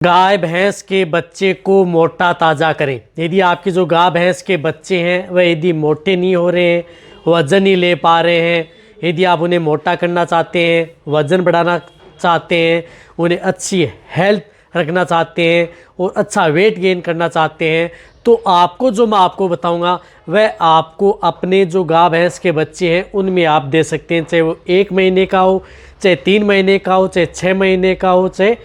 गाय भैंस के बच्चे को मोटा ताज़ा करें। यदि आपके जो गाय भैंस के बच्चे हैं वह यदि मोटे नहीं हो रहे हैं, वज़न नहीं ले पा रहे हैं, यदि आप उन्हें मोटा करना चाहते हैं, वज़न बढ़ाना चाहते हैं, उन्हें अच्छी हेल्थ रखना चाहते हैं और अच्छा वेट गेन करना चाहते हैं, तो आपको जो मैं आपको बताऊंगा वह आपको अपने जो गाय भैंस के बच्चे हैं उनमें आप दे सकते हैं। चाहे वो 1 महीने का हो, चाहे 3 महीने का हो, चाहे 6 महीने का हो, चाहे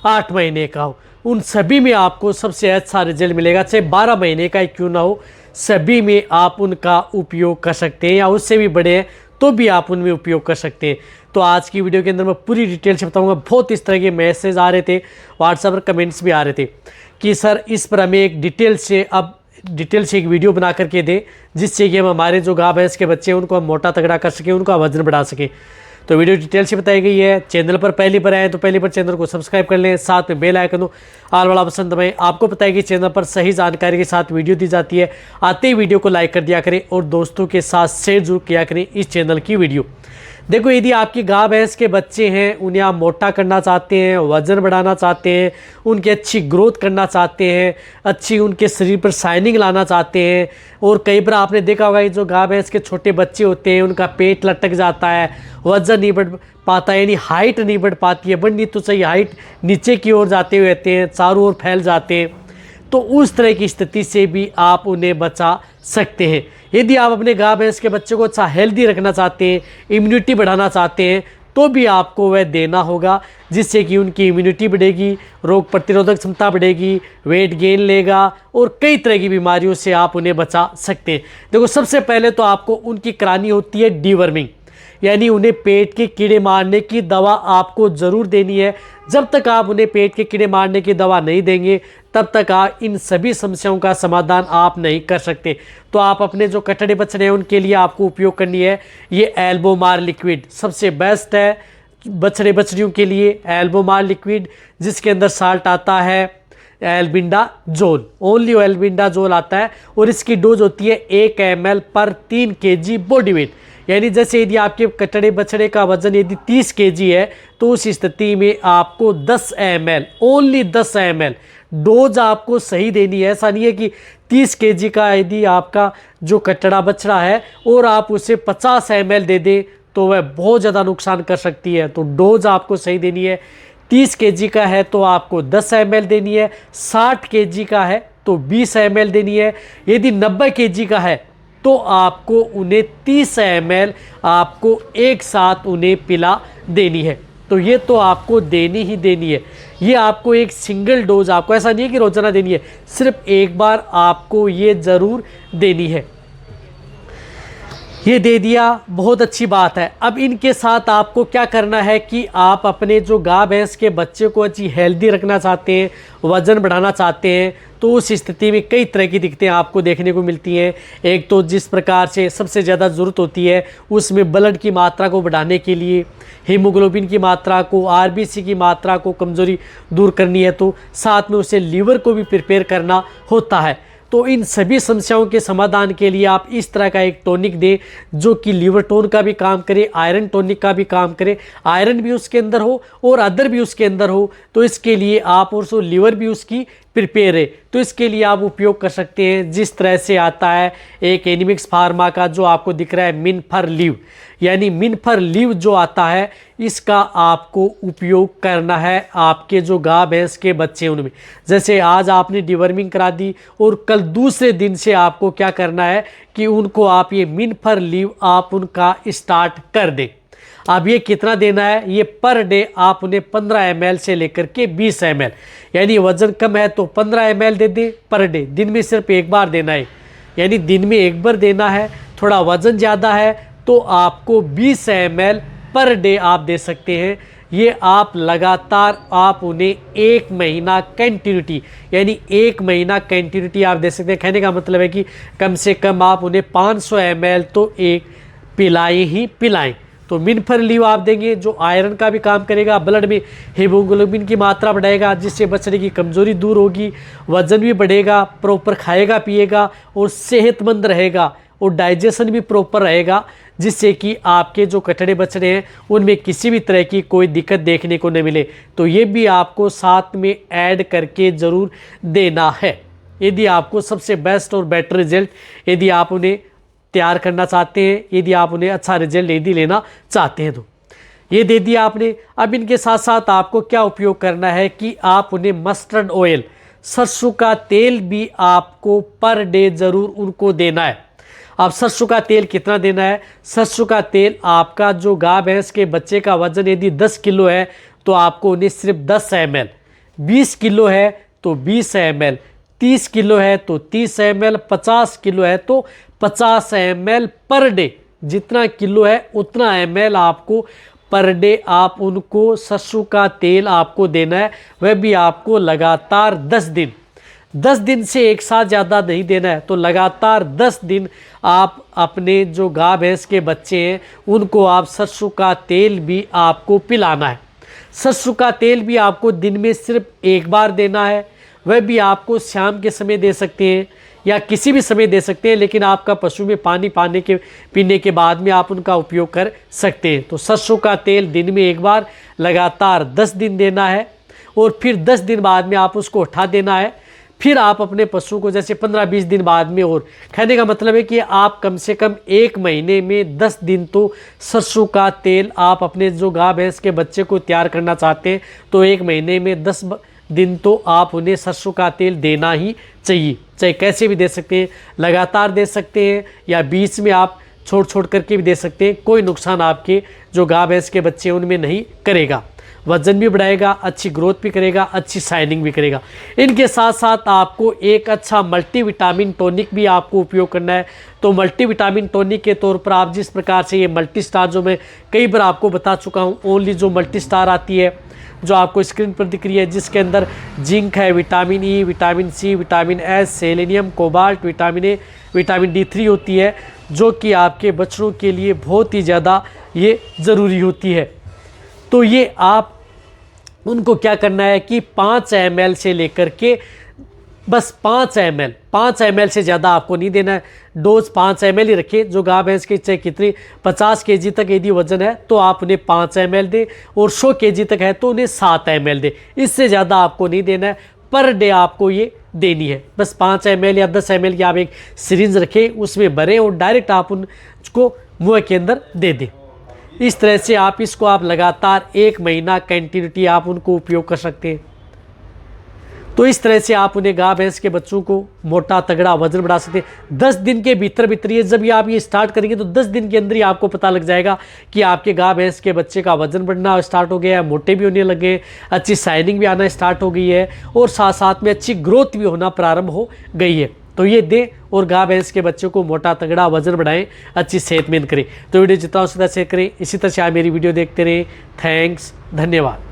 8 महीने का हो, उन सभी में आपको सबसे अच्छा रिजल्ट मिलेगा। चाहे 12 महीने का ही क्यों ना हो, सभी में आप उनका उपयोग कर सकते हैं, या उससे भी बड़े हैं तो भी आप उनमें उपयोग कर सकते हैं। तो आज की वीडियो के अंदर मैं पूरी डिटेल से बताऊंगा। बहुत इस तरह के मैसेज आ रहे थे, व्हाट्सएप पर कमेंट्स भी आ रहे थे कि सर इस पर हमें एक डिटेल से एक वीडियो बना करके दें, जिससे कि हम हमारे जो गाय भैंस के बच्चे हैं उनको हम मोटा तगड़ा कर सकें, उनका वजन बढ़ा सकें। तो वीडियो डिटेल से बताई गई है। चैनल पर पहली बार आए तो पहली बार चैनल को सब्सक्राइब कर लें, साथ में बेल आइकन ऑल वाला ऑप्शन दबाएं। आपको पता है कि चैनल पर सही जानकारी के साथ वीडियो दी जाती है। आते ही वीडियो को लाइक कर दिया करें और दोस्तों के साथ शेयर जरूर किया करें इस चैनल की वीडियो। देखो, यदि आपकी गाय भैंस के बच्चे हैं, उन्हें आप मोटा करना चाहते हैं, वज़न बढ़ाना चाहते हैं, उनकी अच्छी ग्रोथ करना चाहते हैं, अच्छी उनके शरीर पर शाइनिंग लाना चाहते हैं, और कई बार आपने देखा होगा ये जो गाय भैंस के छोटे बच्चे होते हैं उनका पेट लटक जाता है, वज़न नहीं बढ़ पाता, यानी हाइट नहीं बढ़ पाती है, बढ़नी तो चाहिए, हाइट नीचे की ओर जाते हुए रहते हैं, चारों ओर फैल जाते हैं। तो उस तरह की स्थिति से भी आप उन्हें बचा सकते हैं। यदि आप अपने गाय भैंस के बच्चे को अच्छा हेल्दी रखना चाहते हैं, इम्यूनिटी बढ़ाना चाहते हैं, तो भी आपको वह देना होगा, जिससे कि उनकी इम्यूनिटी बढ़ेगी, रोग प्रतिरोधक क्षमता बढ़ेगी, वेट गेन लेगा और कई तरह की बीमारियों से आप उन्हें बचा सकते हैं। देखो, सबसे पहले तो आपको उनकी करानी होती है डीवर्मिंग, यानी उन्हें पेट के कीड़े मारने की दवा आपको ज़रूर देनी है। जब तक आप उन्हें पेट के कीड़े मारने की दवा नहीं देंगे तब तक आप इन सभी समस्याओं का समाधान आप नहीं कर सकते। तो आप अपने जो कटड़े बछड़े हैं उनके लिए आपको उपयोग करनी है ये एल्बोमार लिक्विड, सबसे बेस्ट है बछड़े बछड़ियों के लिए एल्बोमार लिक्विड, जिसके अंदर साल्ट आता है एल्बिंडाजोल, ओनली एल्बिंडाजोल आता है, और इसकी डोज होती है 1 ml पर 3 kg बॉडी वेट। यानी जैसे यदि आपके कटड़े बछड़े का वजन यदि 30 kg है तो उस स्थिति में आपको 10 ml, ओनली 10 ml डोज आपको सही देनी है। ऐसा नहीं है कि 30 kg का यदि आपका जो कटड़ा बछड़ा है और आप उसे 50 ml दे दें तो वह बहुत ज़्यादा नुकसान कर सकती है। तो डोज आपको सही देनी है। 30 kg का है तो आपको 10 ml देनी है, 60 kg का है तो 20 ml देनी है, यदि 90 kg का है तो आपको उन्हें 30 ml आपको एक साथ उन्हें पिला देनी है। तो ये तो आपको देनी ही देनी है। ये आपको एक सिंगल डोज, आपको ऐसा नहीं है कि रोजाना देनी है, सिर्फ एक बार आपको ये ज़रूर देनी है। ये दे दिया, बहुत अच्छी बात है। अब इनके साथ आपको क्या करना है कि आप अपने जो गाय भैंस के बच्चे को अच्छी हेल्दी रखना चाहते हैं, वज़न बढ़ाना चाहते हैं, तो उस स्थिति में कई तरह की दिक्कतें आपको देखने को मिलती हैं। एक तो जिस प्रकार से सबसे ज़्यादा ज़रूरत होती है उसमें ब्लड की मात्रा को बढ़ाने के लिए, हीमोग्लोबिन की मात्रा को, आरबीसी की मात्रा को कमज़ोरी दूर करनी है, तो साथ में उसे लीवर को भी प्रिपेयर करना होता है। तो इन सभी समस्याओं के समाधान के लिए आप इस तरह का एक टॉनिक दें जो कि लीवर टोन का भी काम करे, आयरन टॉनिक का भी काम करे, आयरन भी उसके अंदर हो और अदर भी उसके अंदर हो। तो इसके लिए आप और सो लीवर भी उसकी प्रिपेयर है, तो इसके लिए आप उपयोग कर सकते हैं। जिस तरह से आता है एक एनिमिक्स फार्मा का जो आपको दिख रहा है मिनफर लीव, यानी मिनफर लीव जो आता है इसका आपको उपयोग करना है आपके जो गाय भैंस के बच्चे हैं उनमें। जैसे आज आपने डिवर्मिंग करा दी और कल दूसरे दिन से आपको क्या करना है कि उनको आप ये मिनफर लीव आप उनका स्टार्ट कर दें। अब ये कितना देना है, ये पर डे आप उन्हें 15 ml से लेकर के 20 ml, यानी वज़न कम है तो 15 ml दे दें पर डे, दिन में सिर्फ एक बार देना है, यानी दिन में एक बार देना है। थोड़ा वज़न ज़्यादा है तो आपको 20 ml पर डे आप दे सकते हैं। ये आप लगातार आप उन्हें 1 महीना कंटिन्यूटी, यानी 1 महीना कंटिन्यूटी आप दे सकते हैं। कहने का मतलब है कि कम से कम आप उन्हें 500 ml तो एक पिलाएं ही पिलाएं। तो मिनफर लीव आप देंगे जो आयरन का भी काम करेगा, ब्लड में हीमोग्लोबिन की मात्रा बढ़ाएगा, जिससे बछड़े की कमज़ोरी दूर होगी, वज़न भी बढ़ेगा, प्रॉपर खाएगा पिएगा और सेहतमंद रहेगा और डाइजेशन भी प्रॉपर रहेगा, जिससे कि आपके जो कटड़े बछड़े हैं उनमें किसी भी तरह की कोई दिक्कत देखने को न मिले। तो ये भी आपको साथ में ऐड करके ज़रूर देना है। यदि आपको सबसे बेस्ट और बेटर रिजल्ट यदि आप उन्हें तैयार करना चाहते हैं, यदि आप उन्हें अच्छा रिजल्ट यदि लेना चाहते हैं तो ये दे दिया आपने। अब इनके साथ साथ आपको क्या उपयोग करना है कि आप उन्हें मस्टर्ड ऑयल, सरसों का तेल भी आपको पर डे ज़रूर उनको देना है। अब सरसों का तेल कितना देना है? सरसों का तेल आपका जो गाय भैंस के बच्चे का वजन यदि 10 किलो है तो आपको उन्हें सिर्फ 10 ml, 20 किलो है तो 20 ml, 30 किलो है तो 30 ml, 50 किलो है तो 50 ml पर डे। जितना किलो है उतना ml आपको पर डे आप उनको सरसों का तेल आपको देना है। वह भी आपको लगातार 10 दिन से एक साथ ज़्यादा नहीं देना है। तो लगातार 10 दिन आप अपने जो गाय भैंस के बच्चे हैं उनको आप सरसों का तेल भी आपको पिलाना है। सरसों का तेल भी आपको दिन में सिर्फ एक बार देना है। वह भी आपको शाम के समय दे सकते हैं या किसी भी समय दे सकते हैं, लेकिन आपका पशु में पानी पीने के बाद में आप उनका उपयोग कर सकते हैं। तो सरसों का तेल दिन में एक बार लगातार 10 दिन देना है और फिर 10 दिन बाद में आप उसको उठा देना है। फिर आप अपने पशु को जैसे 15-20 दिन बाद में, और कहने का मतलब है कि आप कम से कम 1 महीने में 10 दिन तो सरसों का तेल आप अपने जो गाय भैंस के बच्चे को तैयार करना चाहते हैं तो 1 महीने में 10 दिन तो आप उन्हें सरसों का तेल देना ही चाहिए। चाहे कैसे भी दे सकते हैं, लगातार दे सकते हैं या बीच में आप छोड़ करके भी दे सकते हैं। कोई नुकसान आपके जो गाय भैंस के बच्चे हैं उनमें नहीं करेगा। वजन भी बढ़ाएगा, अच्छी ग्रोथ भी करेगा, अच्छी शाइनिंग भी करेगा। इनके साथ साथ आपको एक अच्छा मल्टीविटामिन टॉनिक भी आपको उपयोग करना है। तो मल्टीविटामिन टॉनिक के तौर पर आप जिस प्रकार से ये मल्टी स्टार, जो मैं कई बार आपको बता चुका हूँ, ओनली जो मल्टी स्टार आती है जो आपको स्क्रीन पर दिख रही है, जिसके अंदर जिंक है, vitamin E, vitamin C, vitamin S, selenium, cobalt, vitamin A, vitamin D3 होती है, जो कि आपके बछड़ों के लिए बहुत ही ज़्यादा ये ज़रूरी होती है। तो ये आप उनको क्या करना है कि 5 ml से लेकर के बस 5 ml से ज़्यादा आपको नहीं देना है। डोज 5 ml ही रखें। जो गाय भैंस की चाहे कितनी 50 kg तक यदि वजन है तो आप उन्हें 5 ml दें, और 100 kg तक है तो उन्हें 7 ml दें। इससे ज़्यादा आपको नहीं देना है। पर डे आपको ये देनी है। बस 5 ml या 10 ml की आप एक सिरिंज रखें, उसमें भरें और डायरेक्ट आप उनको मुँह के अंदर दे दें। इस तरह से आप इसको आप लगातार 1 महीना कंटिन्यूटी आप उनको उपयोग कर सकते हैं। तो इस तरह से आप उन्हें गाय भैंस के बच्चों को मोटा तगड़ा वजन बढ़ा सकते हैं। 10 दिन के भीतर ये जब ये आप ये स्टार्ट करेंगे तो 10 दिन के अंदर ही आपको पता लग जाएगा कि आपके गाय भैंस के बच्चे का वजन बढ़ना स्टार्ट हो गया है, मोटे भी होने लगे, अच्छी शाइनिंग भी आना स्टार्ट हो गई है और साथ साथ में अच्छी ग्रोथ भी होना प्रारंभ हो गई है। तो ये दें और गाय भैंस के बच्चों को मोटा तगड़ा वजन बढ़ाएं, अच्छी सेहतमंद करें। तो वीडियो जितना हो सकता है शेयर करें। इसी तरह से आप मेरी वीडियो देखते रहें। थैंक्स, धन्यवाद।